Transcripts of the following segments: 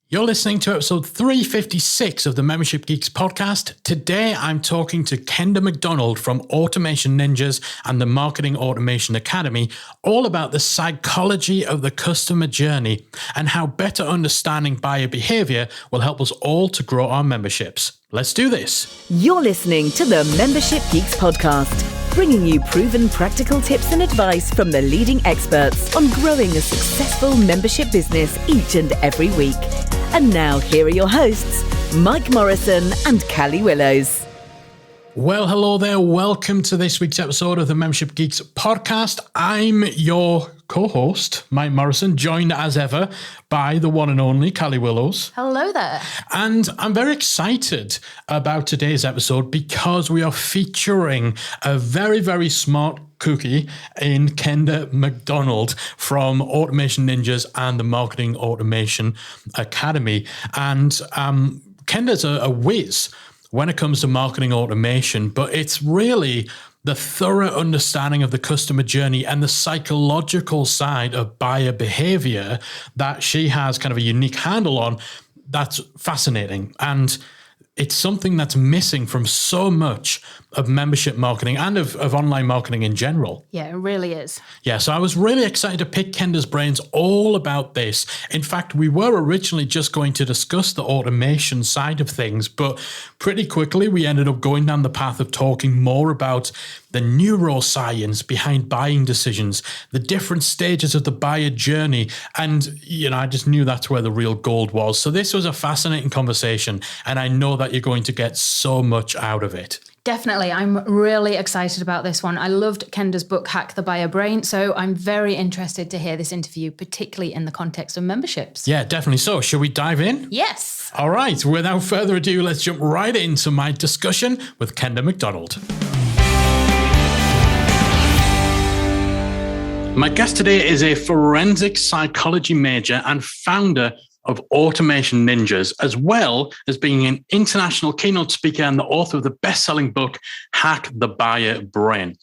You're listening to episode 356 of the Membership Geeks podcast. Today, I'm talking to Kenda Macdonald from Automation Ninjas and the Marketing Automation Academy, all about the psychology of the customer journey and how better understanding buyer behavior will help us all to grow our memberships. Let's do this. You're listening to the Membership Geeks podcast, bringing you proven practical tips and advice from the leading experts on growing a successful membership business each and every week. And now, here are your hosts, Mike Morrison and Callie Willows. Well, hello there. Welcome to this week's episode of the Membership Geeks podcast. I'm your co-host, Mike Morrison, joined as ever by the one and only Callie Willows. Hello there. And I'm very excited about today's episode because we are featuring a very, very smart cookie in Kenda Macdonald from Automation Ninjas and the Marketing Automation Academy. And Kenda's a whiz when it comes to marketing automation, but it's really the thorough understanding of the customer journey and the psychological side of buyer behavior that she has kind of a unique handle on. That's fascinating. And it's something that's missing from so much of membership marketing and of online marketing in general. Yeah, it really is. Yeah, so I was really excited to pick Kenda's brains all about this. In fact, we were originally just going to discuss the automation side of things, but pretty quickly we ended up going down the path of talking more about the neuroscience behind buying decisions, the different stages of the buyer journey. And, I just knew that's where the real gold was. So this was a fascinating conversation, and I know that you're going to get so much out of it. Definitely. I'm really excited about this one. I loved Kenda's book, Hack the Buyer Brain. So I'm very interested to hear this interview, particularly in the context of memberships. Yeah, definitely. So shall we dive in? Yes. All right. Without further ado, let's jump right into my discussion with Kenda Macdonald. My guest today is a forensic psychology major and founder of Automation Ninjas, as well as being an international keynote speaker and the author of the best-selling book, Hack the Buyer Brain.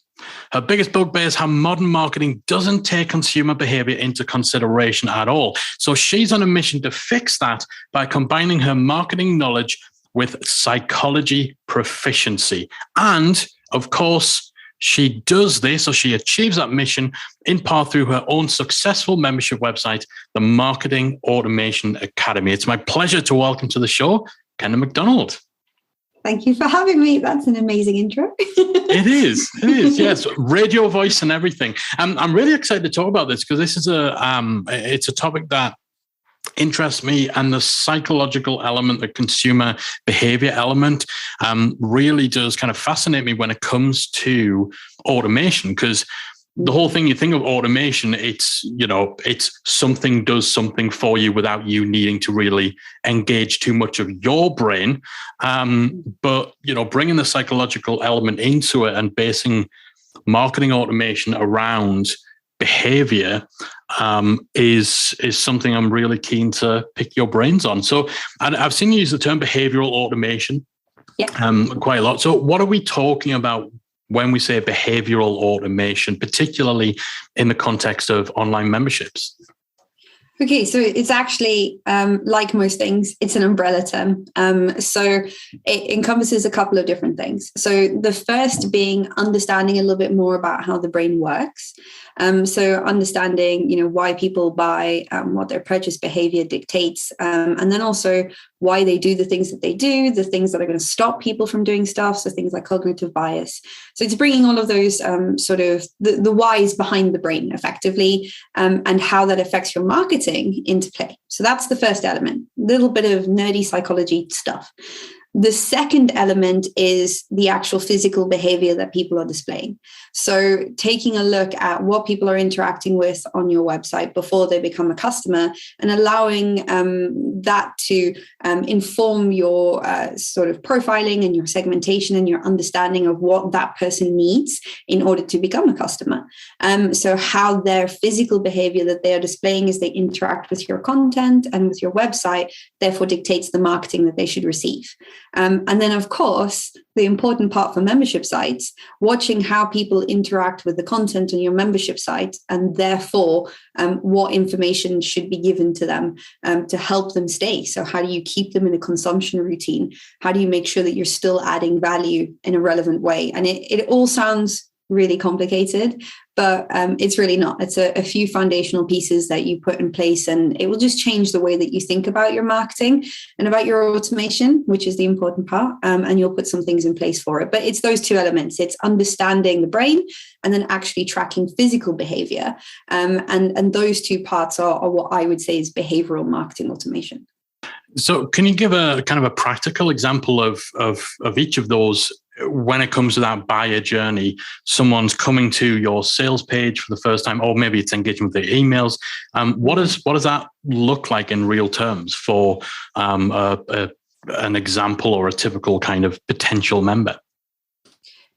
Her biggest bugbear is how modern marketing doesn't take consumer behavior into consideration at all. So she's on a mission to fix that by combining her marketing knowledge with psychology proficiency. And, of course, she does this, or she achieves that mission in part through her own successful membership website, the Marketing Automation Academy. It's my pleasure to welcome to the show, Kenda Macdonald. Thank you for having me. That's an amazing intro. It is, yes. Radio voice and everything. I'm really excited to talk about this because this is it's a topic that interests me, and the psychological element, the consumer behavior element, really does kind of fascinate me when it comes to automation, because the whole thing, you think of automation, it's something does something for you without you needing to really engage too much of your brain. But, bringing the psychological element into it and basing marketing automation around behavior is something I'm really keen to pick your brains on. So I've seen you use the term behavioral automation quite a lot. So what are we talking about when we say behavioral automation, particularly in the context of online memberships? Okay, so it's actually, like most things, it's an umbrella term. So it encompasses a couple of different things. So the first being understanding a little bit more about how the brain works. So understanding, why people buy, what their purchase behavior dictates, and then also why they do the things that they do, the things that are going to stop people from doing stuff. So things like cognitive bias. So it's bringing all of those sort of the whys behind the brain effectively, and how that affects your marketing into play. So that's the first element, a little bit of nerdy psychology stuff. The second element is the actual physical behavior that people are displaying. So taking a look at what people are interacting with on your website before they become a customer, and allowing that to inform your sort of profiling and your segmentation and your understanding of what that person needs in order to become a customer. So how their physical behavior that they are displaying as they interact with your content and with your website, therefore dictates the marketing that they should receive. And then, of course, the important part for membership sites, watching how people interact with the content on your membership site, and therefore what information should be given to them to help them stay. So how do you keep them in a consumption routine? How do you make sure that you're still adding value in a relevant way? And it all sounds really complicated, but it's really not. It's a few foundational pieces that you put in place, and it will just change the way that you think about your marketing and about your automation, which is the important part. And you'll put some things in place for it. But it's those two elements. It's understanding the brain and then actually tracking physical behavior. And those two parts are what I would say is behavioral marketing automation. So can you give a kind of a practical example of each of those when it comes to that buyer journey? Someone's coming to your sales page for the first time, or maybe it's engaging with the emails. What does that look like in real terms for an example or a typical kind of potential member?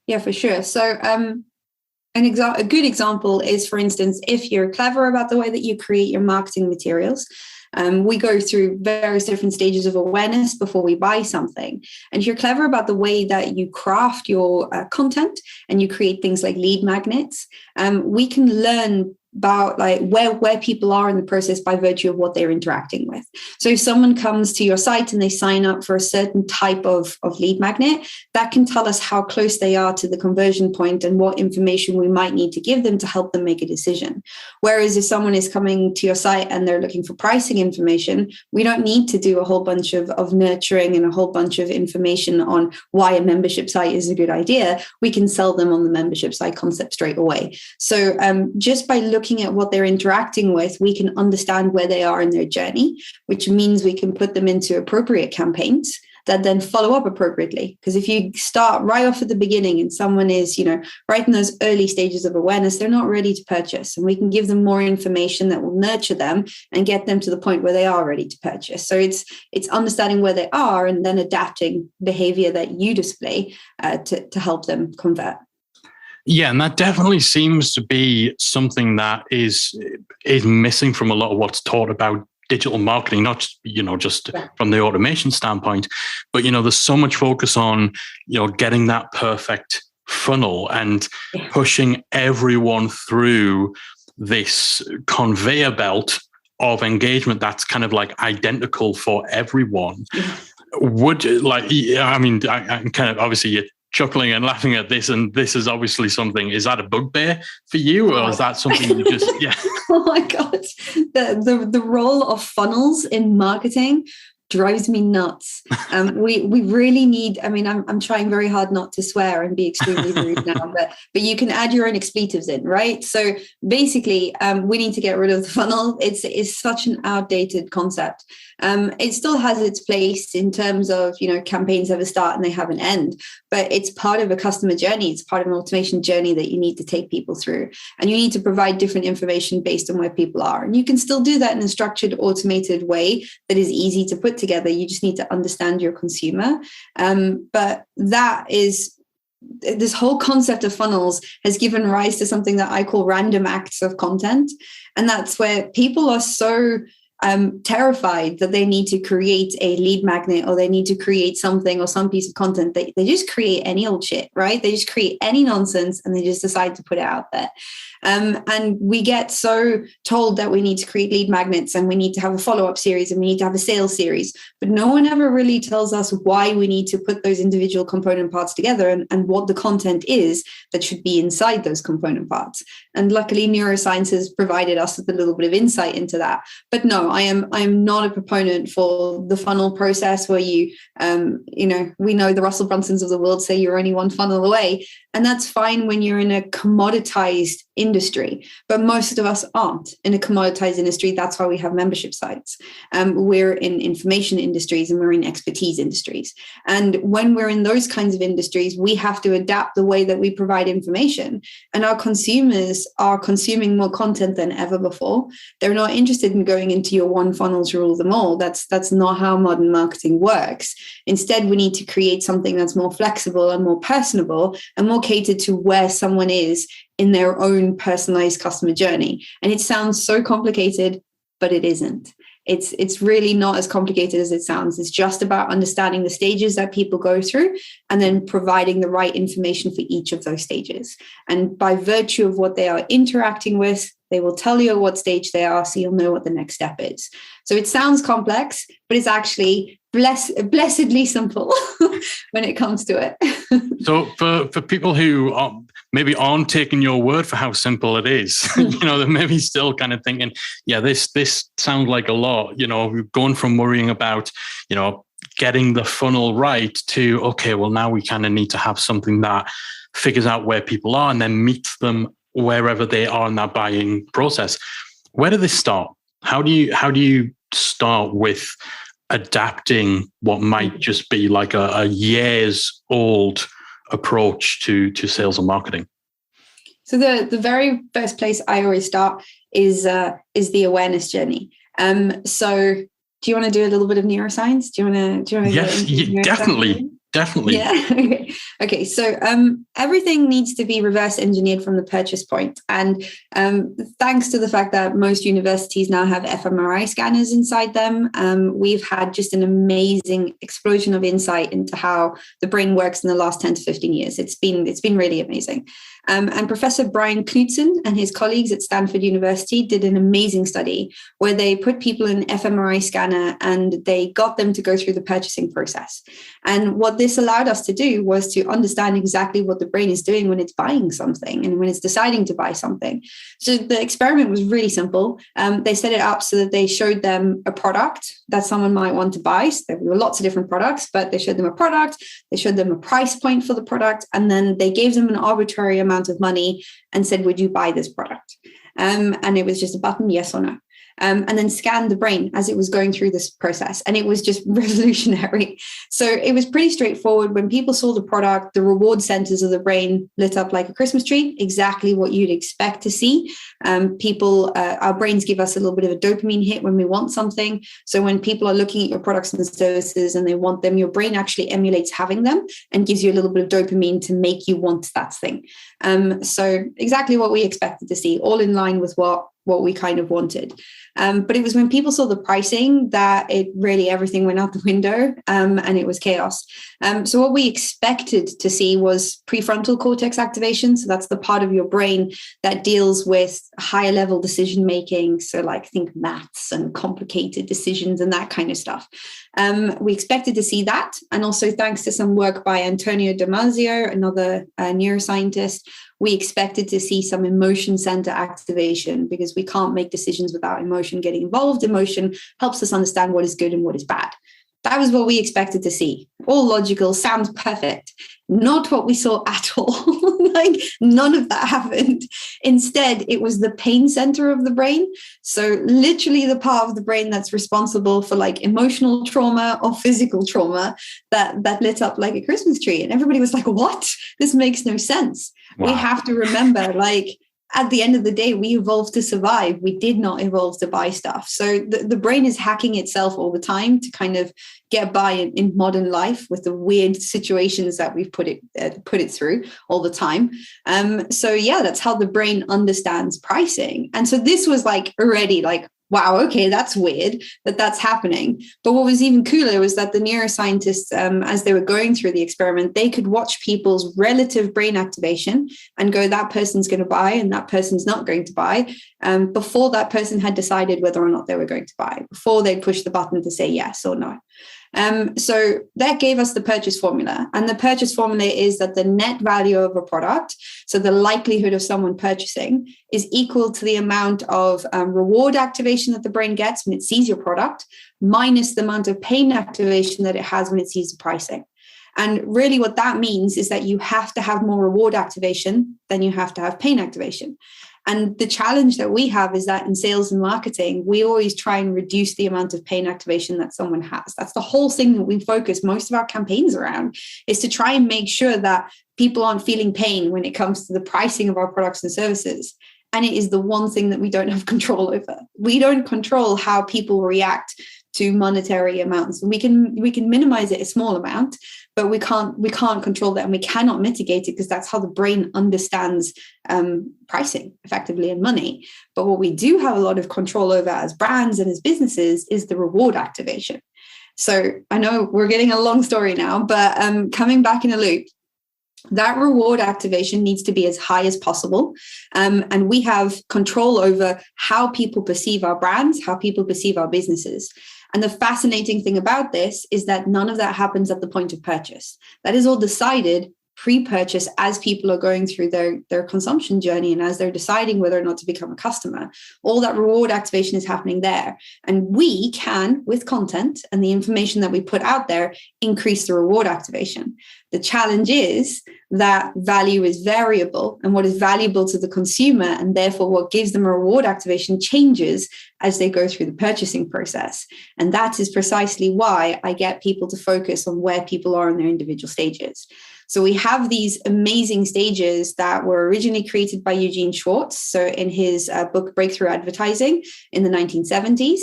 Yeah, for sure. So a good example is, for instance, if you're clever about the way that you create your marketing materials. We go through various different stages of awareness before we buy something. And if you're clever about the way that you craft your content and you create things like lead magnets, we can learn about like where people are in the process by virtue of what they're interacting with. So if someone comes to your site and they sign up for a certain type of lead magnet, that can tell us how close they are to the conversion point and what information we might need to give them to help them make a decision. Whereas if someone is coming to your site and they're looking for pricing information, we don't need to do a whole bunch of nurturing and a whole bunch of information on why a membership site is a good idea. We can sell them on the membership site concept straight away. So just by looking at what they're interacting with, we can understand where they are in their journey, which means we can put them into appropriate campaigns that then follow up appropriately. Because if you start right off at the beginning and someone is, right in those early stages of awareness, they're not ready to purchase. And we can give them more information that will nurture them and get them to the point where they are ready to purchase. So it's understanding where they are and then adapting behavior that you display to help them convert. Yeah, and that definitely seems to be something that is missing from a lot of what's taught about digital marketing, not just from the automation standpoint, but there's so much focus on getting that perfect funnel and pushing everyone through this conveyor belt of engagement that's kind of like identical for everyone. I'm kind of obviously chuckling and laughing at this, and this is obviously something. Is that a bugbear for you, or is that something you just? Yeah. Oh my God, the role of funnels in marketing drives me nuts. We really need. I mean, I'm trying very hard not to swear and be extremely rude now, but you can add your own expletives in, right? So basically, we need to get rid of the funnel. It's such an outdated concept. It still has its place in terms of, campaigns have a start and they have an end, but it's part of a customer journey. It's part of an automation journey that you need to take people through, and you need to provide different information based on where people are. And you can still do that in a structured, automated way that is easy to put together. You just need to understand your consumer. But this whole concept of funnels has given rise to something that I call random acts of content. And that's where people are so terrified that they need to create a lead magnet or they need to create something or some piece of content. They just create any old shit, right? They just create any nonsense and they just decide to put it out there. And we get so told that we need to create lead magnets and we need to have a follow-up series and we need to have a sales series, but no one ever really tells us why we need to put those individual component parts together and what the content is that should be inside those component parts. And luckily neuroscience has provided us with a little bit of insight into that. But no, I am not a proponent for the funnel process where we know the Russell Brunsons of the world say you're only one funnel away. And that's fine when you're in a commoditized industry, but most of us aren't in a commoditized industry. That's why we have membership sites. We're in information industries and we're in expertise industries. And when we're in those kinds of industries, we have to adapt the way that we provide information. And our consumers are consuming more content than ever before. They're not interested in going into your one funnel to rule them all. That's not how modern marketing works. Instead, we need to create something that's more flexible and more personable and more catered to where someone is in their own personalized customer journey. And it sounds so complicated, but it isn't. It's really not as complicated as it sounds. It's just about understanding the stages that people go through and then providing the right information for each of those stages. And by virtue of what they are interacting with, they will tell you at what stage they are, so you'll know what the next step is. So it sounds complex, but it's actually blessedly simple when it comes to it. So for people who maybe aren't taking your word for how simple it is, they're maybe still kind of thinking, yeah, this sounds like a lot, going from worrying about, getting the funnel right to, okay, well, now we kind of need to have something that figures out where people are and then meets them wherever they are in that buying process. Where do they start? How do you start with adapting what might just be like a years old approach to sales and marketing? So the very first place I always start is the awareness journey. So do you want to do a little bit of neuroscience? Do you want to? Yes, definitely. Yeah. Okay. So everything needs to be reverse engineered from the purchase point. And thanks to the fact that most universities now have fMRI scanners inside them, we've had just an amazing explosion of insight into how the brain works in the last 10 to 15 years. It's been really amazing. And Professor Brian Knudsen and his colleagues at Stanford University did an amazing study where they put people in an fMRI scanner and they got them to go through the purchasing process. And what this allowed us to do was to understand exactly what the brain is doing when it's buying something and when it's deciding to buy something. So the experiment was really simple. They set it up so that they showed them a product that someone might want to buy. So there were lots of different products, but they showed them a product, they showed them a price point for the product, and then they gave them an arbitrary amount of money and said, would you buy this product? And it was just a button, yes or no. And then scanned the brain as it was going through this process. And it was just revolutionary. So it was pretty straightforward. When people saw the product, the reward centers of the brain lit up like a Christmas tree, exactly what you'd expect to see. Our brains give us a little bit of a dopamine hit when we want something. So when people are looking at your products and services and they want them, your brain actually emulates having them and gives you a little bit of dopamine to make you want that thing. So exactly what we expected to see, all in line with what we kind of wanted. But it was when people saw the pricing that everything went out the window and it was chaos. So what we expected to see was prefrontal cortex activation. So that's the part of your brain that deals with higher level decision making. So like think maths and complicated decisions and that kind of stuff. We expected to see that. And also thanks to some work by Antonio Damasio, another neuroscientist, we expected to see some emotion center activation because we can't make decisions without emotion getting involved. Emotion helps us understand what is good and what is bad. That was what we expected to see. All logical, sounds perfect. Not what we saw at all. Like none of that happened. Instead, it was the pain center of the brain. So literally the part of the brain that's responsible for like emotional trauma or physical trauma that lit up like a Christmas tree. And everybody was like, what? This makes no sense. Wow. We have to remember, like, at the end of the day, we evolved to survive. We did not evolve to buy stuff. So the brain is hacking itself all the time to kind of get by in modern life with the weird situations that we've put it through all the time. So yeah, that's how the brain understands pricing. And so this was like already like, wow, okay, that's weird that's happening. But what was even cooler was that the neuroscientists, as they were going through the experiment, they could watch people's relative brain activation and go, that person's going to buy and that person's not going to buy, before that person had decided whether or not they were going to buy, before they pushed the button to say yes or no. So that gave us the purchase formula. And the purchase formula is that the net value of a product, so the likelihood of someone purchasing, is equal to the amount of reward activation that the brain gets when it sees your product, minus the amount of pain activation that it has when it sees the pricing. And really what that means is that you have to have more reward activation than you have to have pain activation. And the challenge that we have is that in sales and marketing, we always try and reduce the amount of pain activation that someone has. That's the whole thing that we focus most of our campaigns around, is to try and make sure that people aren't feeling pain when it comes to the pricing of our products and services. And it is the one thing that we don't have control over. We don't control how people react to monetary amounts. We can minimize it a small amount, but we can't control that, and we cannot mitigate it, because that's how the brain understands pricing effectively and money. But what we do have a lot of control over as brands and as businesses is the reward activation. So I know we're getting a long story now, but coming back in a loop, that reward activation needs to be as high as possible. And we have control over how people perceive our brands, how people perceive our businesses. And the fascinating thing about this is that none of that happens at the point of purchase. That is all decided pre-purchase as people are going through their consumption journey, and as they're deciding whether or not to become a customer. All that reward activation is happening there. And we can, with content and the information that we put out there, increase the reward activation. The challenge is that value is variable, and what is valuable to the consumer, and therefore what gives them a reward activation, changes as they go through the purchasing process. And that is precisely why I get people to focus on where people are in their individual stages. So we have these amazing stages that were originally created by Eugene Schwartz. So in his book, Breakthrough Advertising in the 1970s,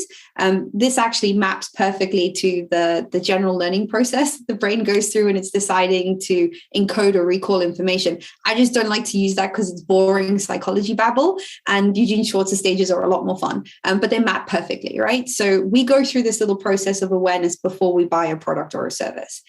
this actually maps perfectly to the general learning process the brain goes through when it's deciding to encode or recall information. I just don't like to use that because it's boring psychology babble, and Eugene Schwartz's stages are a lot more fun, but they map perfectly, right? So we go through this little process of awareness before we buy a product or a service.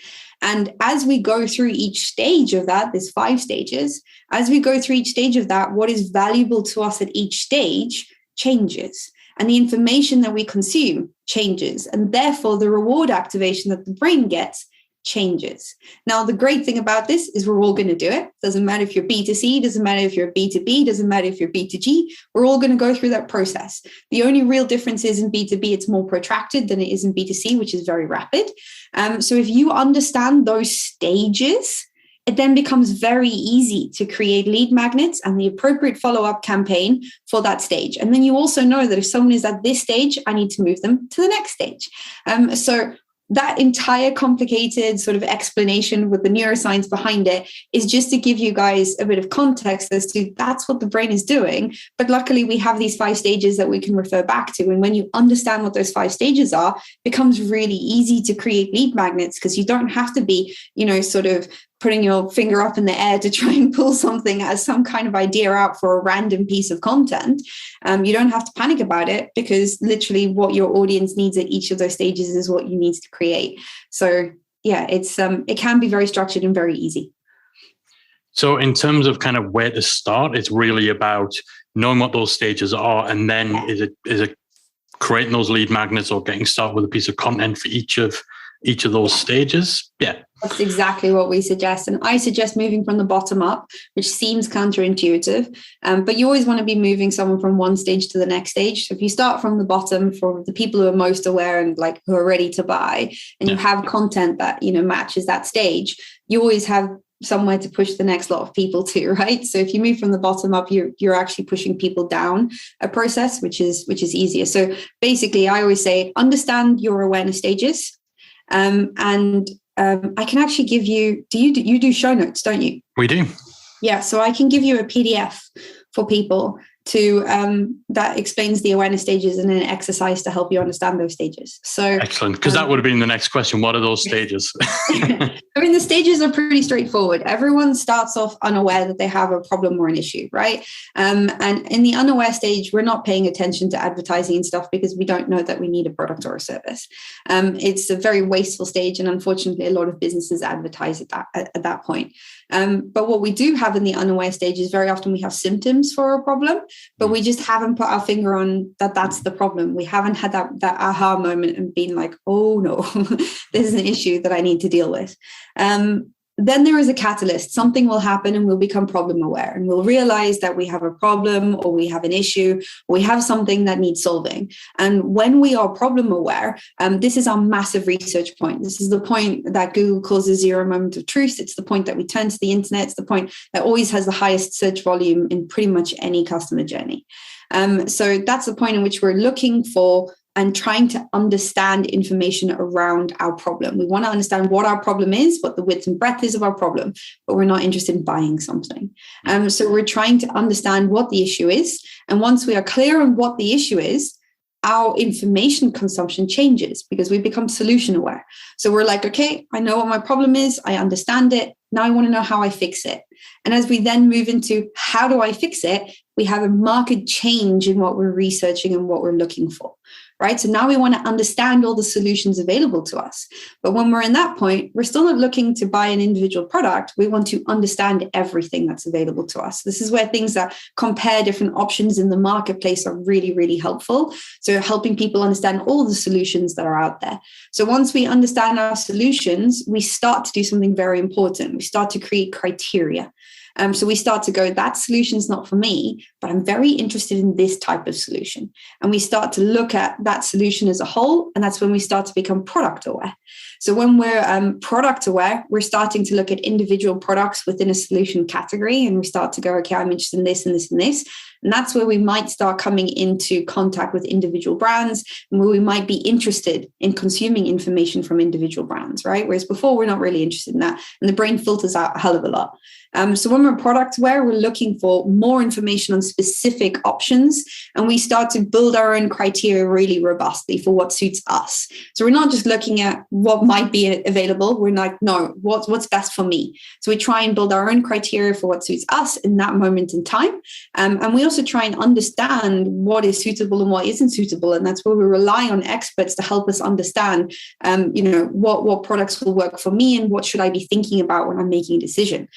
And as we go through each stage of that, there's 5 stages. As we go through each stage of that, what is valuable to us at each stage changes. And the information that we consume changes. And therefore, the reward activation that the brain gets changes. Now, the great thing about this is we're all going to do it. Doesn't matter if you're B2C, doesn't matter if you're B2B, doesn't matter if you're B2G. We're all going to go through that process. The only real difference is in B2B, it's more protracted than it is in B2C, which is very rapid. So if you understand those stages, it then becomes very easy to create lead magnets and the appropriate follow-up campaign for that stage. And then you also know that if someone is at this stage, I need to move them to the next stage. So that entire complicated sort of explanation with the neuroscience behind it is just to give you guys a bit of context as to that's what the brain is doing. But luckily, we have these 5 stages that we can refer back to. And when you understand what those 5 stages are, it becomes really easy to create lead magnets, because you don't have to be, sort of putting your finger up in the air to try and pull something as some kind of idea out for a random piece of content. You don't have to panic about it, because literally what your audience needs at each of those stages is what you need to create. So yeah, it can be very structured and very easy. So in terms of kind of where to start, it's really about knowing what those stages are, and then is it creating those lead magnets or getting started with a piece of content for each of those stages? Yeah. That's exactly what we suggest. And I suggest moving from the bottom up, which seems counterintuitive, but you always want to be moving someone from one stage to the next stage. So if you start from the bottom for the people who are most aware and who are ready to buy, and you have content that, matches that stage, you always have somewhere to push the next lot of people to, right? So if you move from the bottom up, you're actually pushing people down a process, which is easier. So basically, I always say, understand your awareness stages. I can actually give you, you do show notes, don't you? We do. Yeah. So I can give you a PDF for people to that explains the awareness stages and an exercise to help you understand those stages. So excellent, because that would have been the next question. What are those stages? I mean, the stages are pretty straightforward. Everyone starts off unaware that they have a problem or an issue, right? And in the unaware stage, we're not paying attention to advertising and stuff because we don't know that we need a product or a service. It's a very wasteful stage, and unfortunately, a lot of businesses advertise at that point. But what we do have in the unaware stage is very often we have symptoms for a problem, but we just haven't put our finger on that's the problem. We haven't had that aha moment and been like, oh no, this is an issue that I need to deal with. Then there is a catalyst. Something will happen and we'll become problem aware, and we'll realize that we have a problem or we have an issue, or we have something that needs solving. And when we are problem aware, this is our massive research point. This is the point that Google calls the 0 moment of truth. It's the point that we turn to the internet. It's the point that always has the highest search volume in pretty much any customer journey. So that's the point in which we're looking for and trying to understand information around our problem. We want to understand what our problem is, what the width and breadth is of our problem, but we're not interested in buying something. So we're trying to understand what the issue is. And once we are clear on what the issue is, our information consumption changes because we become solution aware. So we're like, okay, I know what my problem is. I understand it. Now I want to know how I fix it. And as we then move into how do I fix it, we have a marked change in what we're researching and what we're looking for, right? So now we want to understand all the solutions available to us. But when we're in that point, we're still not looking to buy an individual product. We want to understand everything that's available to us. This is where things that compare different options in the marketplace are really, really helpful. So helping people understand all the solutions that are out there. So once we understand our solutions, we start to do something very important. We start to create criteria. So we start to go, that solution's not for me, but I'm very interested in this type of solution. And we start to look at that solution as a whole. And that's when we start to become product aware. So when we're product aware, we're starting to look at individual products within a solution category. And we start to go, okay, I'm interested in this and this and this. And that's where we might start coming into contact with individual brands and where we might be interested in consuming information from individual brands, right? Whereas before, we're not really interested in that. And the brain filters out a hell of a lot. So when we're product aware, we're looking for more information on specific options, and we start to build our own criteria really robustly for what suits us. So we're not just looking at what might be available. We're like, no, what's best for me? So we try and build our own criteria for what suits us in that moment in time. And we also try and understand what is suitable and what isn't suitable. And that's where we rely on experts to help us understand, what products will work for me and what should I be thinking about when I'm making a decision.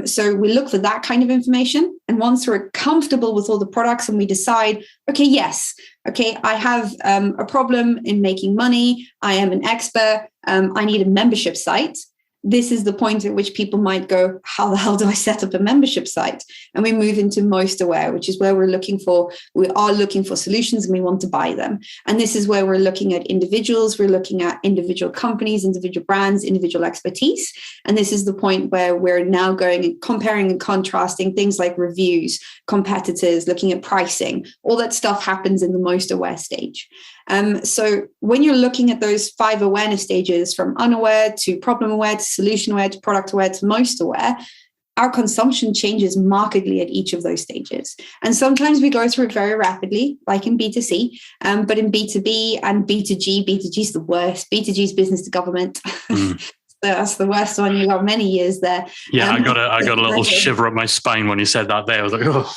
So we look for that kind of information. And once we're comfortable with all the products and we decide, I have a problem in making money. I am an expert. I need a membership site. This is the point at which people might go, how the hell do I set up a membership site? And we move into most aware, which is where we are looking for solutions and we want to buy them. And this is where we're looking at individuals, we're looking at individual companies, individual brands, individual expertise. And this is the point where we're now going and comparing and contrasting things like reviews, competitors, looking at pricing. All that stuff happens in the most aware stage. So when you're looking at those 5 awareness stages, from unaware to problem aware to solution aware to product aware to most aware, our consumption changes markedly at each of those stages. And sometimes we go through it very rapidly, like in B2C, but in B2B and B2G, B2G is the worst. B2G is business to government. That's the worst one. You got many years there. Yeah, I got a little shiver up my spine when you said that there. I was like, oh.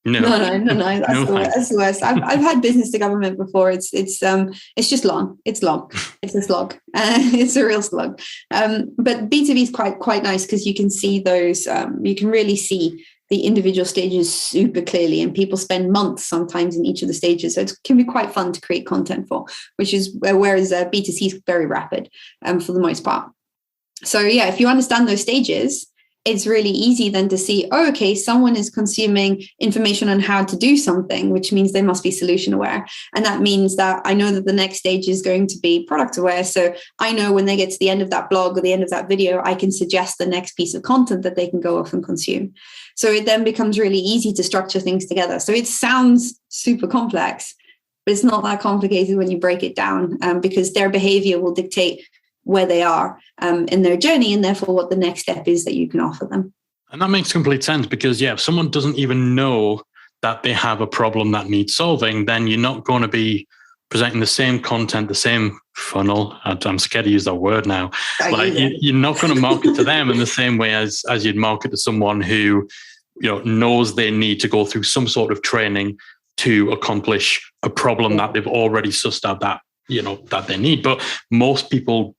No. That's the worst. I've had business to government before. It's just long. It's long. It's a slog. It's a real slog. But B2B is quite nice because you can see those. You can really see the individual stages super clearly, and people spend months sometimes in each of the stages. So it can be quite fun to create content for, which is whereas B2C is very rapid for the most part. So yeah, if you understand those stages, it's really easy then to see, someone is consuming information on how to do something, which means they must be solution aware. And that means that I know that the next stage is going to be product aware. So I know when they get to the end of that blog or the end of that video, I can suggest the next piece of content that they can go off and consume. So it then becomes really easy to structure things together. So it sounds super complex, but it's not that complicated when you break it down, because their behavior will dictate where they are in their journey, and therefore what the next step is that you can offer them. And that makes complete sense because, if someone doesn't even know that they have a problem that needs solving, then you're not going to be presenting the same content, the same funnel. I'm scared to use that word now. You're not going to market to them in the same way as you'd market to someone who, knows they need to go through some sort of training to accomplish a problem that they've already sussed out that they need. But most people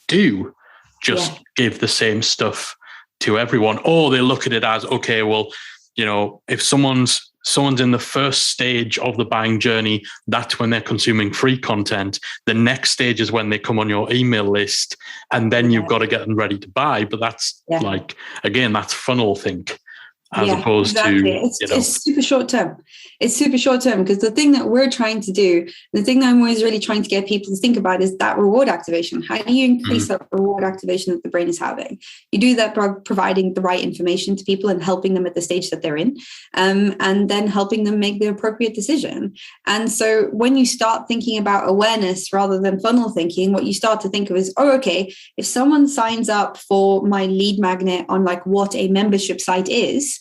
do just give the same stuff to everyone, or they look at it as, if someone's in the first stage of the buying journey, that's when they're consuming free content. The next stage is when they come on your email list, and then you've got to get them ready to buy. But that's that's funnel think. As opposed to, it's super short term. It's super short term because the thing that we're trying to do, the thing that I'm always really trying to get people to think about is that reward activation. How do you increase that reward activation that the brain is having? You do that by providing the right information to people and helping them at the stage that they're in, and then helping them make the appropriate decision. And so when you start thinking about awareness rather than funnel thinking, what you start to think of is, if someone signs up for my lead magnet on like what a membership site is,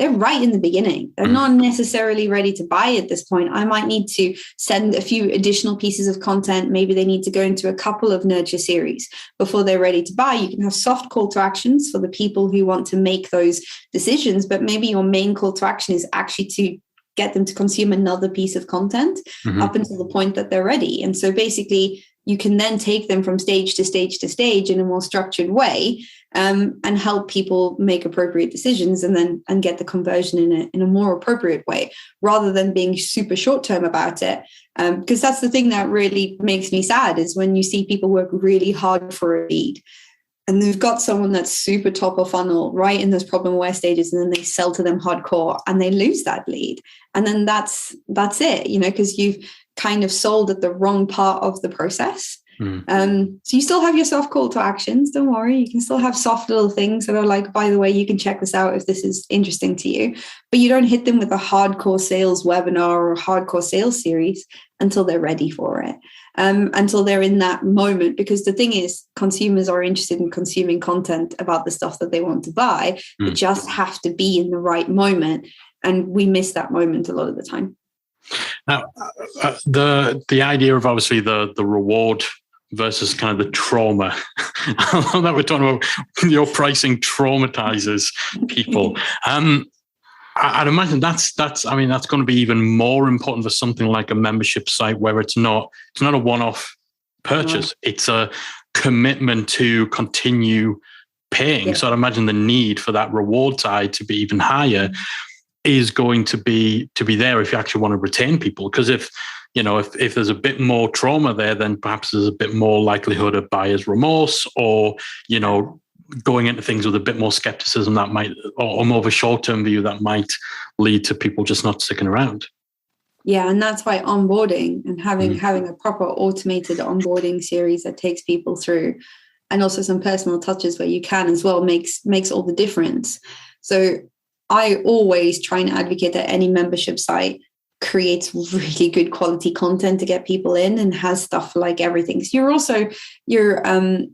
they're right in the beginning. They're not necessarily ready to buy at this point. I might need to send a few additional pieces of content. Maybe they need to go into a couple of nurture series before they're ready to buy. You can have soft call to actions for the people who want to make those decisions, but maybe your main call to action is actually to get them to consume another piece of content up until the point that they're ready. And so basically you can then take them from stage to stage to stage in a more structured way, and help people make appropriate decisions and get the conversion in a more appropriate way, rather than being super short term about it. Because that's the thing that really makes me sad, is when you see people work really hard for a lead, and they've got someone that's super top of funnel right in those problem aware stages, and then they sell to them hardcore and they lose that lead. And then that's it, because you've kind of sold at the wrong part of the process. So you still have your soft call to actions. Don't worry. You can still have soft little things that are like, by the way, you can check this out if this is interesting to you, but you don't hit them with a hardcore sales webinar or a hardcore sales series until they're ready for it. Until they're in that moment, because the thing is, consumers are interested in consuming content about the stuff that they want to buy. They just have to be in the right moment. And we miss that moment a lot of the time. Now, the idea of obviously the reward versus kind of the trauma. I love that we're talking about your pricing traumatizes people. I'd imagine that's going to be even more important for something like a membership site, where it's not a one-off purchase. It's a commitment to continue paying. Yeah. So I'd imagine the need for that reward side to be even higher is going to be there if you actually want to retain people. Because if there's a bit more trauma there, then perhaps there's a bit more likelihood of buyer's remorse, or, going into things with a bit more skepticism that might, or more of a short-term view that might lead to people just not sticking around. Yeah, and that's why onboarding and having a proper automated onboarding series that takes people through, and also some personal touches where you can as well, makes all the difference. So I always try and advocate that any membership site creates really good quality content to get people in, and has stuff like everything. So you're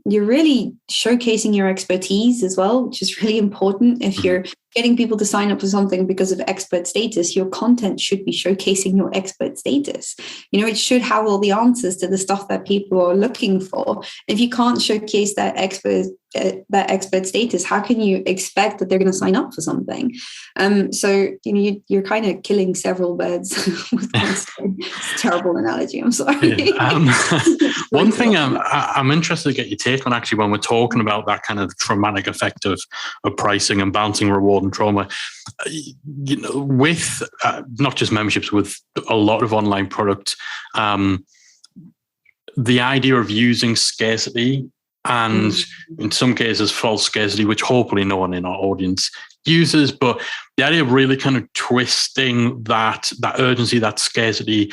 really showcasing your expertise as well, which is really important. If you're getting people to sign up for something because of expert status, your content should be showcasing your expert status. It should have all the answers to the stuff that people are looking for. If you can't showcase that expert status, how can you expect that they're going to sign up for something? So you're kind of killing several birds with one stone. It's a terrible analogy. I'm sorry. Yeah. One thing I'm interested to get your take on, actually, when we're talking about that kind of traumatic effect of pricing and balancing reward and trauma, with not just memberships, with a lot of online products, the idea of using scarcity, and in some cases false scarcity, which hopefully no one in our audience uses, but the idea of really kind of twisting that urgency, that scarcity,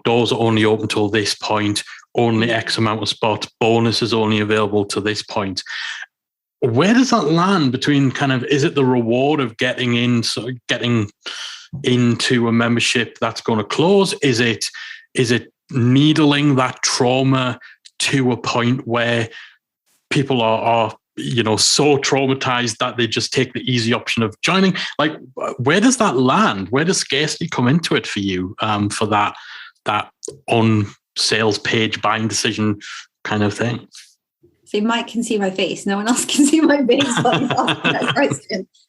doors are only open till this point, only X amount of spots, bonus is only available to this point. Where does that land between kind of, is it the reward of getting into a membership that's going to close? Is it needling that trauma to a point where people are so traumatized that they just take the easy option of joining? Like, where does that land? Where does scarcity come into it for you, for that on sales page buying decision kind of thing? So Mike can see my face. No one else can see my face.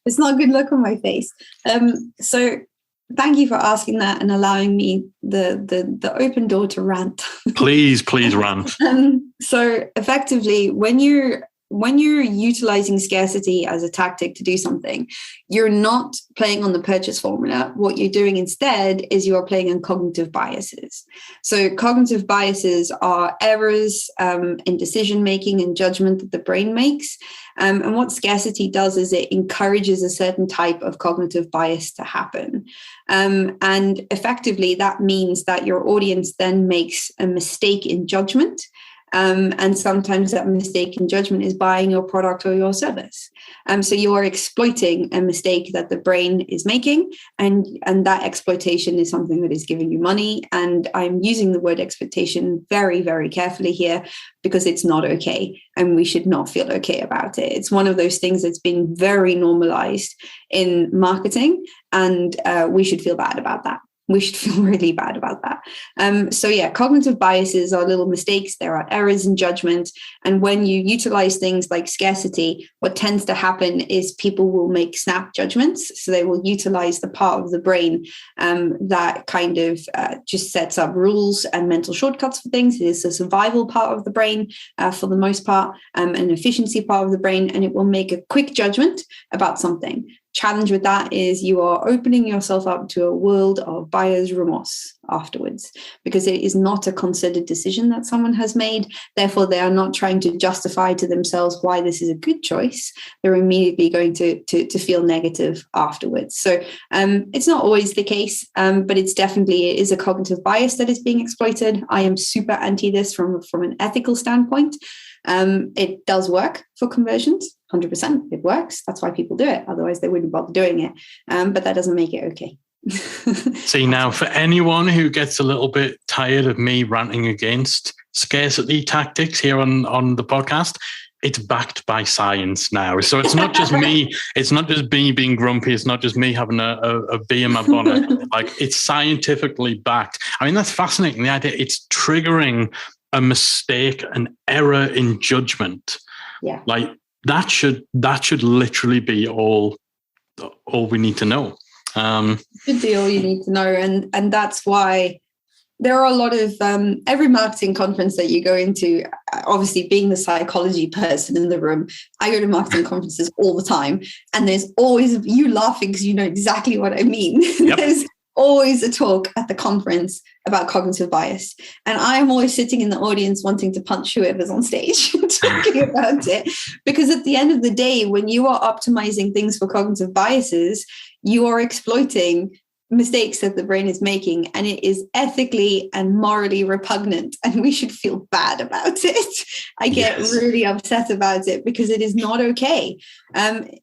It's not a good look on my face. So thank you for asking that and allowing me the open door to rant. Please rant. So effectively, when you're utilizing scarcity as a tactic to do something, you're not playing on the purchase formula. What you're doing instead is you are playing on cognitive biases. So cognitive biases are errors in decision-making and judgment that the brain makes. And what scarcity does is it encourages a certain type of cognitive bias to happen. And effectively, that means that your audience then makes a mistake in judgment. And sometimes that mistaken judgment is buying your product or your service. So you're exploiting a mistake that the brain is making, and that exploitation is something that is giving you money. And I'm using the word exploitation very, very carefully here, because it's not okay, and we should not feel okay about it. It's one of those things that's been very normalized in marketing, and we should feel bad about that. We should feel really bad about that. So yeah, cognitive biases are little mistakes. There are errors in judgment. And when you utilize things like scarcity, what tends to happen is people will make snap judgments. So they will utilize the part of the brain that kind of just sets up rules and mental shortcuts for things. It is a survival part of the brain for the most part, an efficiency part of the brain, and it will make a quick judgment about something. Challenge with that is you are opening yourself up to a world of buyer's remorse afterwards, because it is not a considered decision that someone has made. Therefore, they are not trying to justify to themselves why this is a good choice. They're immediately going to feel negative afterwards. So it's not always the case, but it is a cognitive bias that is being exploited. I am super anti this from an ethical standpoint. It does work for conversions. 100%. It works. That's why people do it. Otherwise, they wouldn't bother doing it. But that doesn't make it okay. See, now, for anyone who gets a little bit tired of me ranting against scarcity tactics here on the podcast, it's backed by science now. So it's not just me. It's not just me being grumpy. It's not just me having a bee in my bonnet. Like, it's scientifically backed. I mean, that's fascinating. The idea it's triggering a mistake, an error in judgment. Yeah. Like, that should literally be all we need to know. Should be all you need to know, and that's why there are a lot of every marketing conference that you go into. Obviously, being the psychology person in the room, I go to marketing conferences all the time, and there's always you laughing because you know exactly what I mean. Yep. There's always a talk at the conference about cognitive bias, and I'm always sitting in the audience wanting to punch whoever's on stage talking about it, because at the end of the day, when you are optimizing things for cognitive biases, you are exploiting mistakes that the brain is making, and it is ethically and morally repugnant, and we should feel bad about it. I get really upset about it because it is not okay.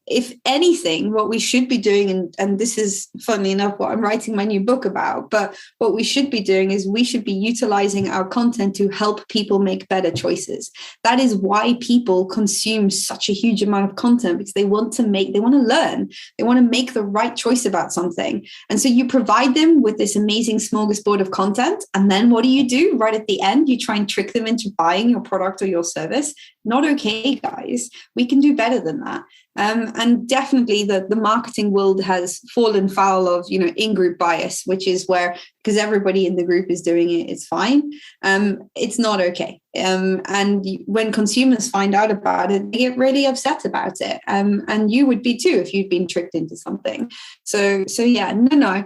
If anything, what we should be doing, and this is funnily enough what I'm writing my new book about, but what we should be doing is we should be utilizing our content to help people make better choices. That is why people consume such a huge amount of content, because they want to learn, they want to make the right choice about something. And so you provide them with this amazing smorgasbord of content, and then what do? Right at the end, you try and trick them into buying your product or your service. Not okay, guys. We can do better than that. And definitely the marketing world has fallen foul of, in-group bias, which is where, because everybody in the group is doing it, it's fine. It's not okay. And when consumers find out about it, they get really upset about it. And you would be too if you'd been tricked into something. So yeah, no.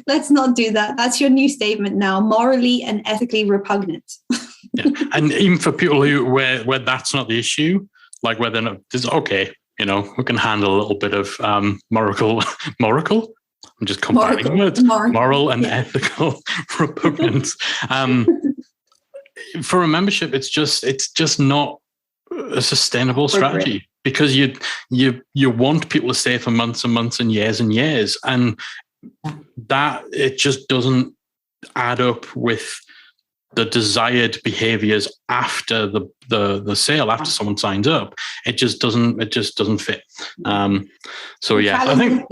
Let's not do that. That's your new statement now. Morally and ethically repugnant. Yeah. And even for people where that's not the issue, like where they're not, it's okay, we can handle a little bit of moral. I'm just combining words. Moral and ethical repugnance. For a membership, it's just not a sustainable strategy, because you want people to stay for months and months and years, and that it just doesn't add up with the desired behaviors after the sale, after someone signs up. It just doesn't fit. So yeah, I think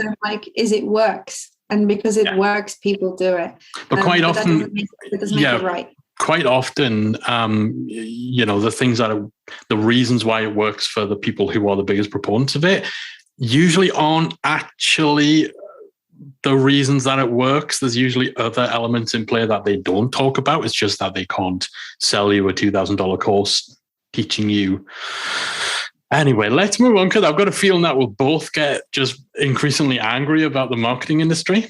it works, and because it works, people do it. But quite often, it doesn't make it right. Quite often, the things the reasons why it works for the people who are the biggest proponents of it usually aren't actually the reasons that it works. There's usually other elements in play that they don't talk about. It's just that they can't sell you a $2,000 course teaching you. Anyway, let's move on, because I've got a feeling that we'll both get just increasingly angry about the marketing industry.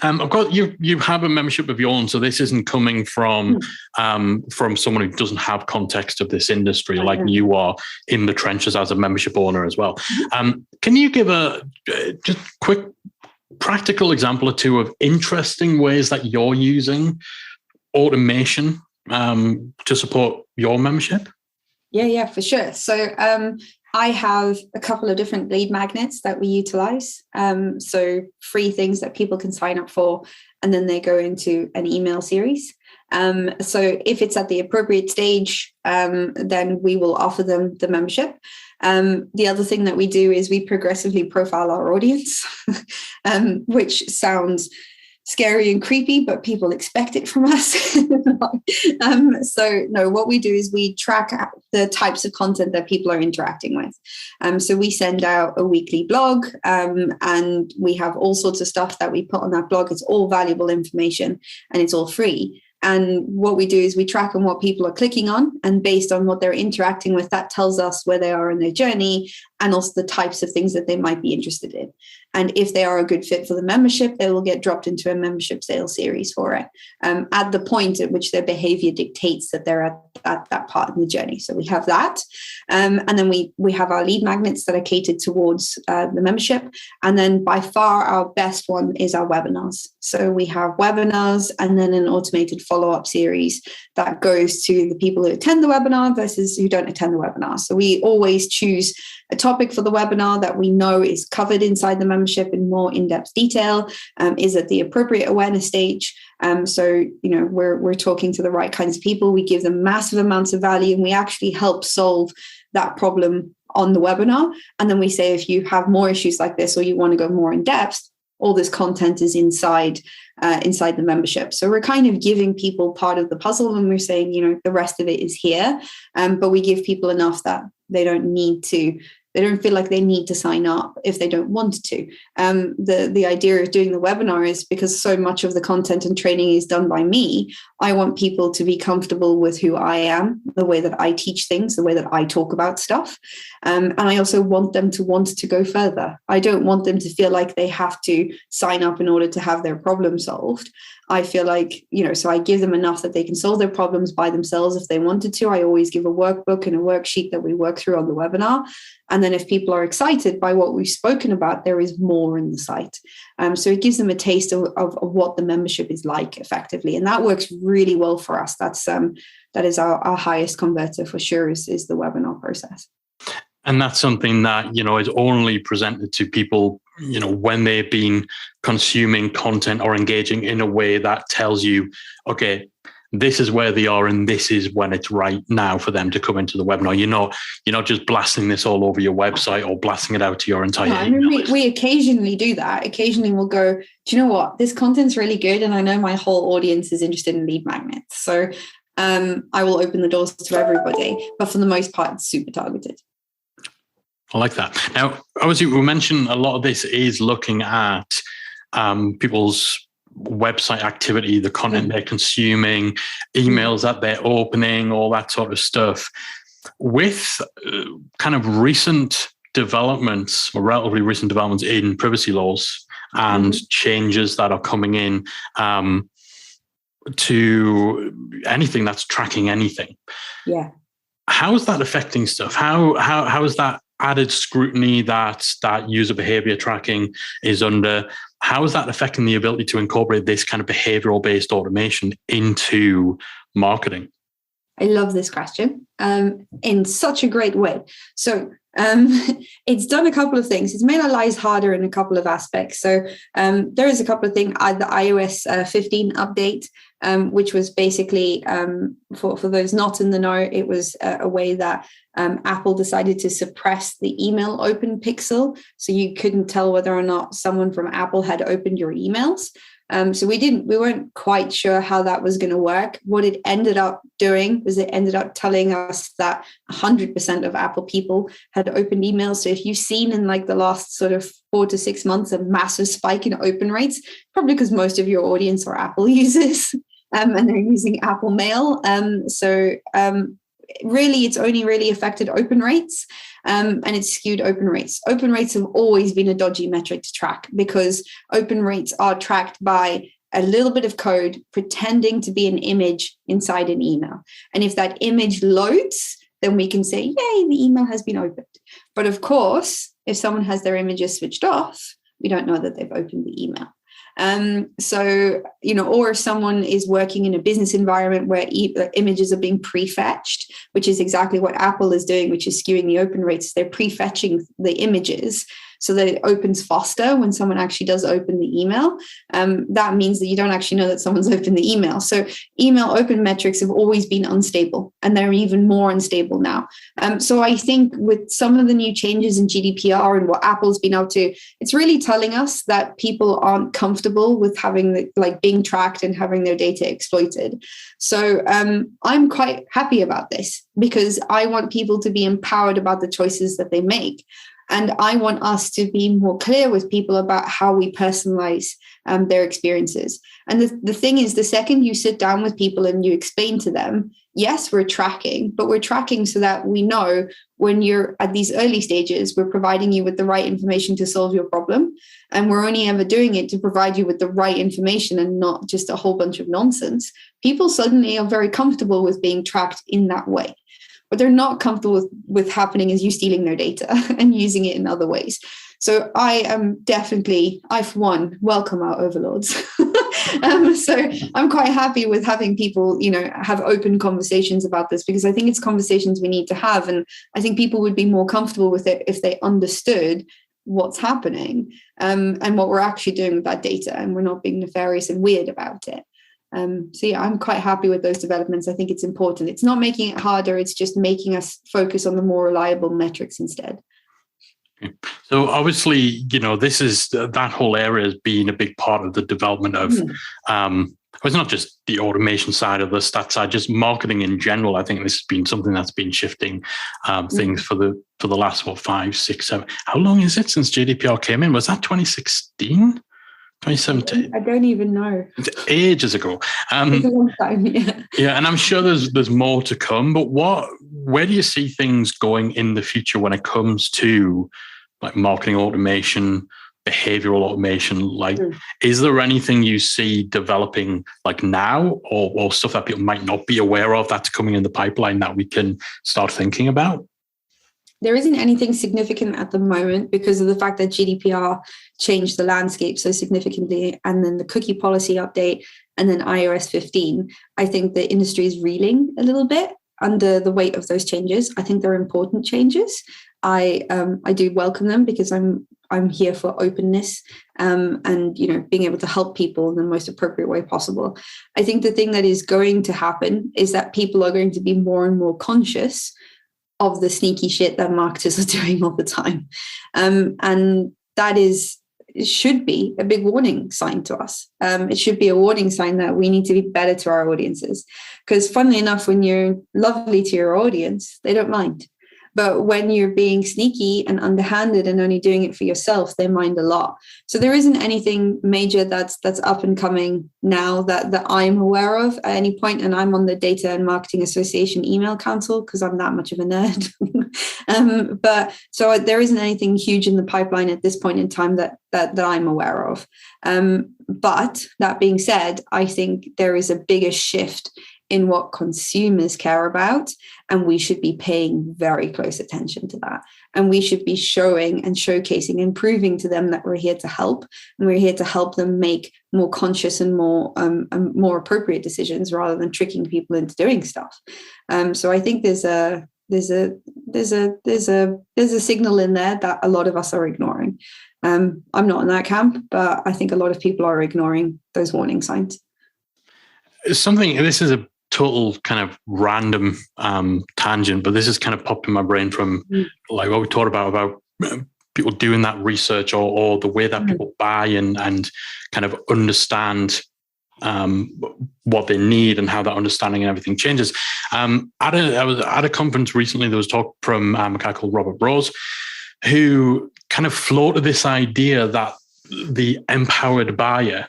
Of course, you have a membership of your own, so this isn't coming from someone who doesn't have context of this industry, like you are in the trenches as a membership owner as well. Can you give a just quick practical example or two of interesting ways that you're using automation to support your membership? Yeah, for sure. So I have a couple of different lead magnets that we utilize. So free things that people can sign up for, and then they go into an email series. So if it's at the appropriate stage, then we will offer them the membership. The other thing that we do is we progressively profile our audience, which sounds scary and creepy, but people expect it from us. So no, what we do is we track the types of content that people are interacting with. So we send out a weekly blog, and we have all sorts of stuff that we put on that blog. It's all valuable information and it's all free. And what we do is we track on what people are clicking on, and based on what they're interacting with, that tells us where they are in their journey and also the types of things that they might be interested in. And if they are a good fit for the membership, they will get dropped into a membership sales series for it at the point at which their behavior dictates that they're at that part in the journey. So we have that. And then we have our lead magnets that are catered towards the membership. And then by far our best one is our webinars. So we have webinars and then an automated follow-up series that goes to the people who attend the webinar versus who don't attend the webinar. So we always choose a topic for the webinar that we know is covered inside the membership in more in-depth detail, is at the appropriate awareness stage. So, we're talking to the right kinds of people. We give them massive amounts of value, and we actually help solve that problem on the webinar. And then we say, if you have more issues like this, or you want to go more in depth, all this content is inside the membership. So we're kind of giving people part of the puzzle, and we're saying, the rest of it is here. But we give people enough that they don't feel like they need to sign up if they don't want to. The idea of doing the webinar is because so much of the content and training is done by me. I want people to be comfortable with who I am, the way that I teach things, the way that I talk about stuff. And I also want them to want to go further. I don't want them to feel like they have to sign up in order to have their problem solved. I feel like, so I give them enough that they can solve their problems by themselves if they wanted to. I always give a workbook and a worksheet that we work through on the webinar. And then if people are excited by what we've spoken about, there is more in the site. So it gives them a taste of what the membership is like effectively. And that works really well for us. That is our highest converter for sure is the webinar process. And that's something that, is only presented to people, when they've been consuming content or engaging in a way that tells you, okay, this is where they are and this is when it's right now for them to come into the webinar. You're not just blasting this all over your website or blasting it out to your entire email. We occasionally do that. Occasionally we'll go, do you know what? This content's really good, and I know my whole audience is interested in lead magnets. So I will open the doors to everybody. But for the most part, it's super targeted. I like that. Now, obviously, we mentioned a lot of this is looking at people's website activity, the content they're consuming, emails that they're opening, all that sort of stuff. With kind of recent developments, or relatively recent developments in privacy laws and changes that are coming in to anything that's tracking anything. Yeah. How is that affecting stuff? How is that added scrutiny that user behavior tracking is under? How is that affecting the ability to incorporate this kind of behavioral based automation into marketing? I love this question in such a great way. So it's done a couple of things. It's made our lives harder in a couple of aspects. So there is a couple of things. The iOS 15 update, which was basically, for those not in the know, it was a way that Apple decided to suppress the email open pixel. So you couldn't tell whether or not someone from Apple had opened your emails. So we weren't quite sure how that was going to work. What it ended up doing was it ended up telling us that 100% of Apple people had opened emails. So if you've seen in like the last sort of 4 to 6 months a massive spike in open rates, probably because most of your audience are Apple users and they're using Apple Mail. Really, it's only really affected open rates and it's skewed open rates. Open rates have always been a dodgy metric to track because open rates are tracked by a little bit of code pretending to be an image inside an email. And if that image loads, then we can say, yay, the email has been opened. But of course, if someone has their images switched off, we don't know that they've opened the email. So, or if someone is working in a business environment where images are being prefetched, which is exactly what Apple is doing, which is skewing the open rates. They're prefetching the images so that it opens faster when someone actually does open the email. That means that you don't actually know that someone's opened the email. So email open metrics have always been unstable, and they're even more unstable now. So I think with some of the new changes in GDPR and what Apple's been up to, it's really telling us that people aren't comfortable with having being tracked and having their data exploited. So I'm quite happy about this, because I want people to be empowered about the choices that they make. And I want us to be more clear with people about how we personalize their experiences. And the thing is, the second you sit down with people and you explain to them, yes, we're tracking, but we're tracking so that we know when you're at these early stages, we're providing you with the right information to solve your problem. And we're only ever doing it to provide you with the right information and not just a whole bunch of nonsense. People suddenly are very comfortable with being tracked in that way. What they're not comfortable with happening is you stealing their data and using it in other ways. So I for one, welcome our overlords. So I'm quite happy with having people, have open conversations about this, because I think it's conversations we need to have. And I think people would be more comfortable with it if they understood what's happening and what we're actually doing with that data, and we're not being nefarious and weird about it. So yeah, I'm quite happy with those developments. I think it's important. It's not making it harder. It's just making us focus on the more reliable metrics instead. So obviously, this is that whole area has been a big part of the development of, it's not just the automation side of the stat side, just marketing in general. I think this has been something that's been shifting things for the last 5, 6, 7. How long is it since GDPR came in? Was that 2016? 2017? I don't even know. Ages ago. It's a long time, yeah. Yeah, and I'm sure there's more to come. But where do you see things going in the future when it comes to like marketing automation, behavioral automation? Is there anything you see developing like now, or stuff that people might not be aware of that's coming in the pipeline that we can start thinking about? There isn't anything significant at the moment because of the fact that GDPR changed the landscape so significantly, and then the cookie policy update, and then iOS 15. I think the industry is reeling a little bit under the weight of those changes. I think they're important changes. I do welcome them, because I'm here for openness and being able to help people in the most appropriate way possible. I think the thing that is going to happen is that people are going to be more and more conscious of the sneaky shit that marketers are doing all the time. And that should be a big warning sign to us. It should be a warning sign that we need to be better to our audiences. Because funnily enough, when you're lovely to your audience, they don't mind. But when you're being sneaky and underhanded and only doing it for yourself, they mind a lot. So there isn't anything major that's up and coming now that I'm aware of at any point. And I'm on the Data and Marketing Association email council because I'm that much of a nerd. But so there isn't anything huge in the pipeline at this point in time that I'm aware of. But that being said, I think there is a bigger shift in what consumers care about, and we should be paying very close attention to that. And we should be showing and showcasing and proving to them that we're here to help, and we're here to help them make more conscious and more appropriate decisions rather than tricking people into doing stuff. So I think there's a signal in there that a lot of us are ignoring. I'm not in that camp, but I think a lot of people are ignoring those warning signs. This is a total kind of random tangent, but this has kind of popped in my brain from like what we talked about people doing that research or the way that people buy and kind of understand what they need and how that understanding and everything changes. I was at a conference recently. There was talk from a guy called Robert Rose, who kind of floated this idea that the empowered buyer,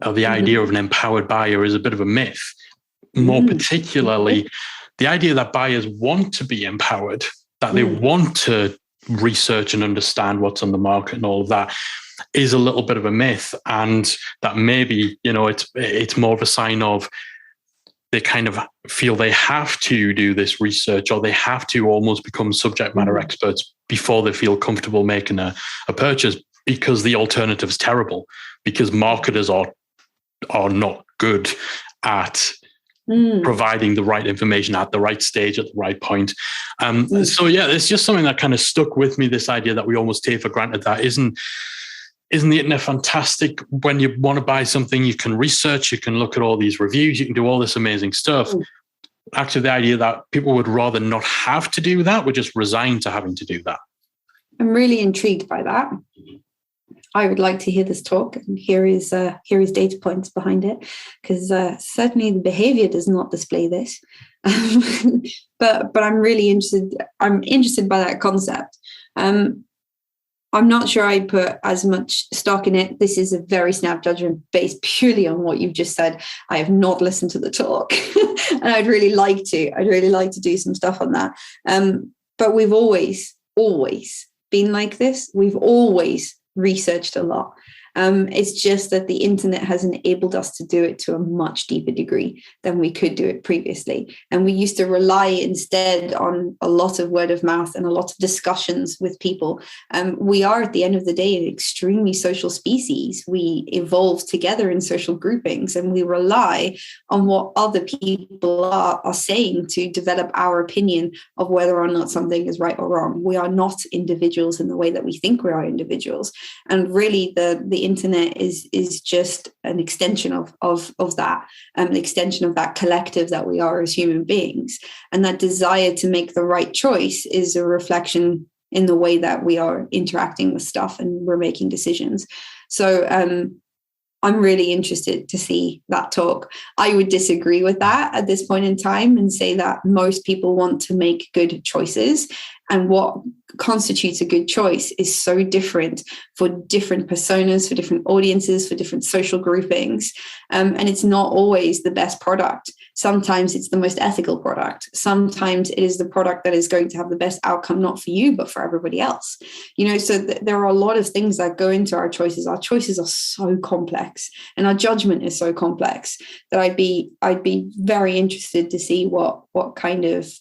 or the idea of an empowered buyer, is a bit of a myth. More particularly, the idea that buyers want to be empowered, that they want to research and understand what's on the market and all of that, is a little bit of a myth. And that maybe, it's more of a sign of they kind of feel they have to do this research, or they have to almost become subject matter experts before they feel comfortable making a purchase. because the alternative is terrible, because marketers are not good at providing the right information at the right stage, at the right point. So yeah, it's just something that kind of stuck with me, this idea that we almost take for granted that isn't the internet fantastic? When you want to buy something, you can research, you can look at all these reviews, you can do all this amazing stuff. Actually, the idea that people would rather not have to do that, we're just resigned to having to do that. I'm really intrigued by that. I would like to hear this talk and hear his data points behind it, because certainly the behavior does not display this. But I'm really interested. I'm interested by that concept. I'm not sure I put as much stock in it. This is a very snap judgment based purely on what you've just said. I have not listened to the talk, and I'd really like to. I'd really like to do some stuff on that. But we've always been like this. We've always researched a lot. It's just that the internet has enabled us to do it to a much deeper degree than we could do it previously. And we used to rely instead on a lot of word of mouth and a lot of discussions with people. We are, at the end of the day, an extremely social species. We evolve together in social groupings, and we rely on what other people are saying to develop our opinion of whether or not something is right or wrong. We are not individuals in the way that we think we are individuals. And really, the internet is just an extension of that, an extension of that collective that we are as human beings. And that desire to make the right choice is a reflection in the way that we are interacting with stuff and we're making decisions. So I'm really interested to see that talk. I would disagree with that at this point in time and say that most people want to make good choices. And what constitutes a good choice is so different for different personas, for different audiences, for different social groupings. And it's not always the best product. Sometimes it's the most ethical product. Sometimes it is the product that is going to have the best outcome, not for you, but for everybody else. So there are a lot of things that go into our choices. Our choices are so complex, and our judgment is so complex that I'd be very interested to see what kind of.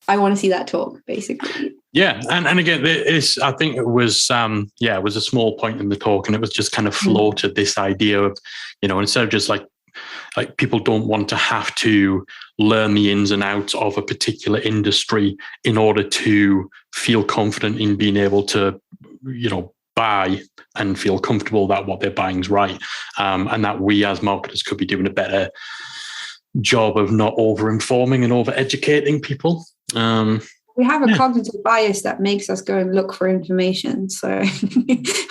I want to see that talk, basically. Yeah, and again, I think it was it was a small point in the talk, and it was just kind of floated this idea of, instead of just like people don't want to have to learn the ins and outs of a particular industry in order to feel confident in being able to, buy and feel comfortable that what they're buying is right, and that we as marketers could be doing a better job of not over-informing and over-educating people. We have a cognitive bias that makes us go and look for information. So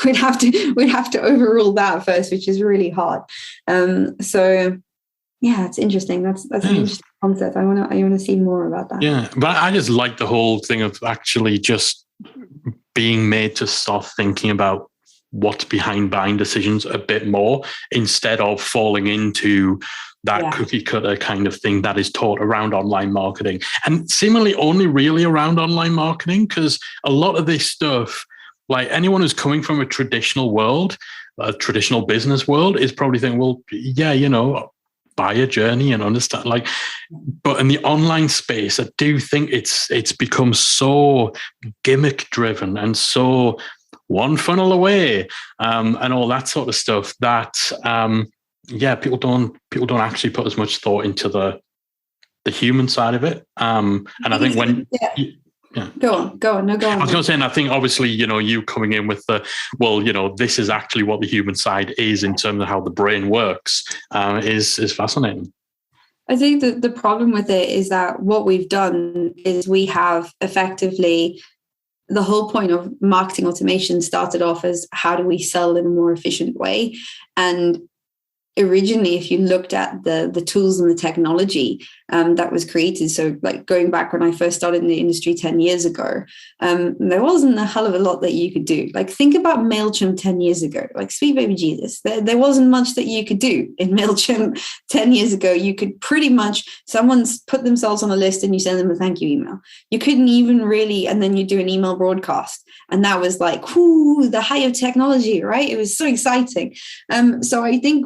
we'd have to overrule that first, which is really hard. So yeah, it's interesting. That's an interesting concept. I want to see more about that. Yeah, but I just like the whole thing of actually just being made to start thinking about what's behind buying decisions a bit more, instead of falling into that cookie cutter kind of thing that is taught around online marketing, and seemingly only really around online marketing, because a lot of this stuff, like anyone who's coming from a traditional world, a traditional business world, is probably thinking, well, yeah, buy a journey and understand. But in the online space, I do think it's become so gimmick driven and so one funnel away, and all that sort of stuff that. People don't actually put as much thought into the human side of it. And I think when go on. No, go on. I was going to say, and I think obviously, you coming in with this is actually what the human side is in terms of how the brain works, is fascinating. I think that the problem with it is that what we've done is we have effectively, the whole point of marketing automation started off as how do we sell in a more efficient way. And originally, if you looked at the tools and the technology that was created, so like going back when I first started in the industry 10 years ago, there wasn't a hell of a lot that you could do. Like think about MailChimp 10 years ago, like sweet baby Jesus, there wasn't much that you could do in MailChimp 10 years ago. You could pretty much, someone's put themselves on a list and you send them a thank you email. You couldn't even really, and then you do an email broadcast. And that was like, whoo, the height of technology, right? It was so exciting. So I think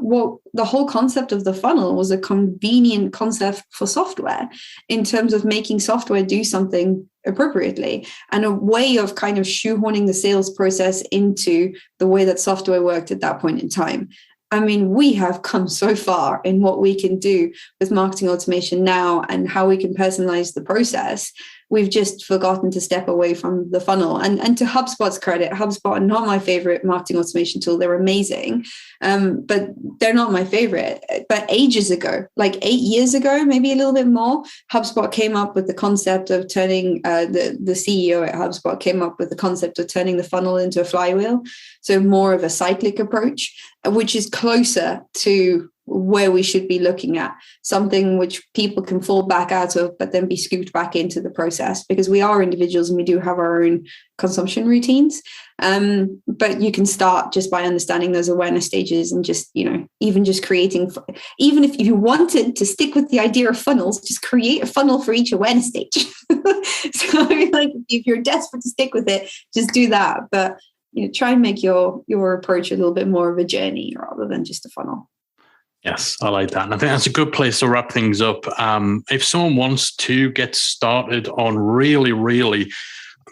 the whole concept of the funnel was a convenient concept for software in terms of making software do something appropriately, and a way of kind of shoehorning the sales process into the way that software worked at that point in time. I mean, we have come so far in what we can do with marketing automation now and how we can personalize the process. We've just forgotten to step away from the funnel. And to HubSpot's credit, HubSpot are not my favorite marketing automation tool. They're amazing, but they're not my favorite. But ages ago, like 8 years ago, maybe a little bit more, HubSpot came up with the concept of turning, the CEO at HubSpot came up with the concept of turning the funnel into a flywheel. So more of a cyclic approach, which is closer to where we should be looking at, something which people can fall back out of, but then be scooped back into the process, because we are individuals and we do have our own consumption routines. But you can start just by understanding those awareness stages and just, even just creating, even if you wanted to stick with the idea of funnels, just create a funnel for each awareness stage. So like if you're desperate to stick with it, just do that. But try and make your approach a little bit more of a journey rather than just a funnel. Yes, I like that. And I think that's a good place to wrap things up. If someone wants to get started on really,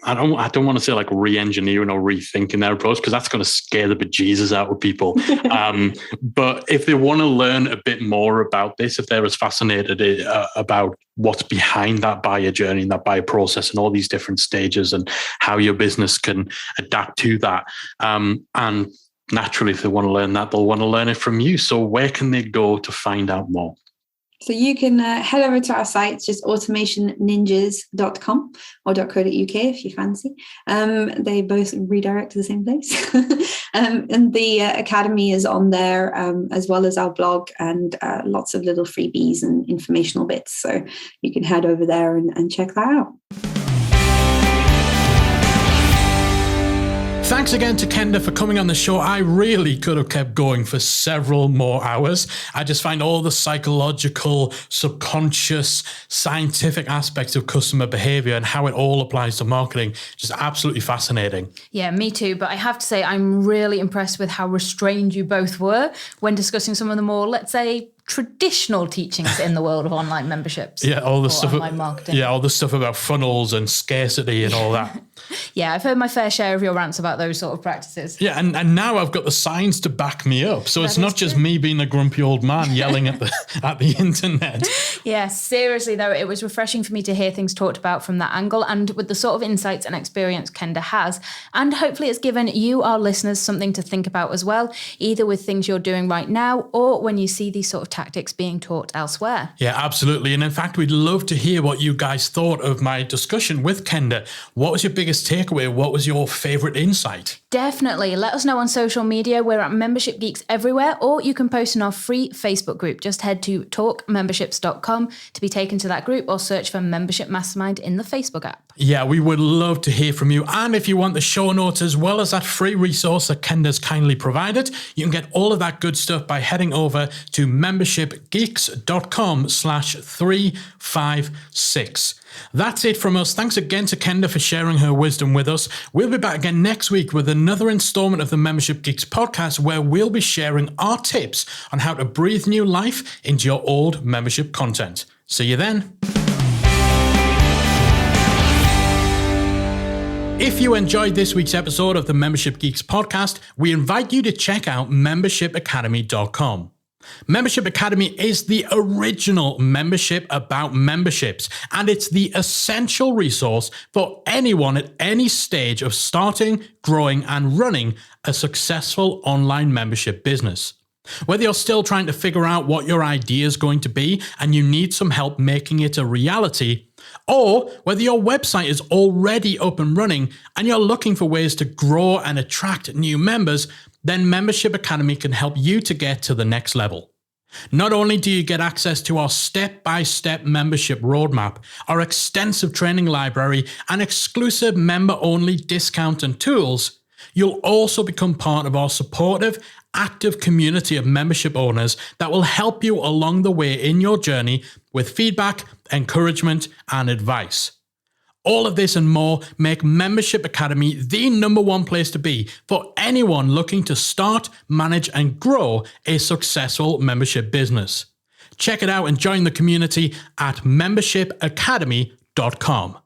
I don't want to say like re-engineering or rethinking their approach, because that's going to scare the bejesus out of people. But if they want to learn a bit more about this, if they're as fascinated about what's behind that buyer journey and that buyer process and all these different stages and how your business can adapt to that, and naturally, if they want to learn that, they'll want to learn it from you. So where can they go to find out more? So you can head over to our site, it's just automationninjas.com or .co.uk if you fancy. They both redirect to the same place. And the Academy is on there, as well as our blog, and lots of little freebies and informational bits. So you can head over there and check that out. Thanks again to Kenda for coming on the show. I really could have kept going for several more hours. I just find all the psychological, subconscious, scientific aspects of customer behavior and how it all applies to marketing just absolutely fascinating. Yeah, me too. But I have to say, I'm really impressed with how restrained you both were when discussing some of the more, let's say, traditional teachings in the world of online memberships. Yeah, all the stuff, online marketing. Yeah, all the stuff about funnels and scarcity and all that. Yeah, I've heard my fair share of your rants about those sort of practices. Yeah, and now I've got the science to back me up. So it's not just me being a grumpy old man yelling at the internet. Yeah, seriously though, it was refreshing for me to hear things talked about from that angle, and with the sort of insights and experience Kenda has. And hopefully it's given you, our listeners, something to think about as well, either with things you're doing right now or when you see these sort of tactics being taught elsewhere. Yeah, absolutely. And in fact, we'd love to hear what you guys thought of my discussion with Kenda. What was your biggest takeaway? What was your favorite insight? Definitely. Let us know on social media. We're at Membership Geeks everywhere, or you can post in our free Facebook group. Just head to talkmemberships.com to be taken to that group, or search for Membership Mastermind in the Facebook app. Yeah, we would love to hear from you. And if you want the show notes as well as that free resource that Kenda's kindly provided, you can get all of that good stuff by heading over to membershipgeeks.com/356. That's it from us. Thanks again to Kenda for sharing her wisdom with us. We'll be back again next week with another installment of the Membership Geeks podcast, where we'll be sharing our tips on how to breathe new life into your old membership content. See you then. If you enjoyed this week's episode of the Membership Geeks podcast, we invite you to check out membershipacademy.com. Membership Academy is the original membership about memberships, and it's the essential resource for anyone at any stage of starting, growing, and running a successful online membership business. Whether you're still trying to figure out what your idea is going to be and you need some help making it a reality, or whether your website is already up and running and you're looking for ways to grow and attract new members, then Membership Academy can help you to get to the next level. Not only do you get access to our step-by-step membership roadmap, our extensive training library, and exclusive member-only discount and tools, you'll also become part of our supportive, active community of membership owners that will help you along the way in your journey with feedback, encouragement, and advice. All of this and more make Membership Academy the #1 place to be for anyone looking to start, manage, and grow a successful membership business. Check it out and join the community at membershipacademy.com.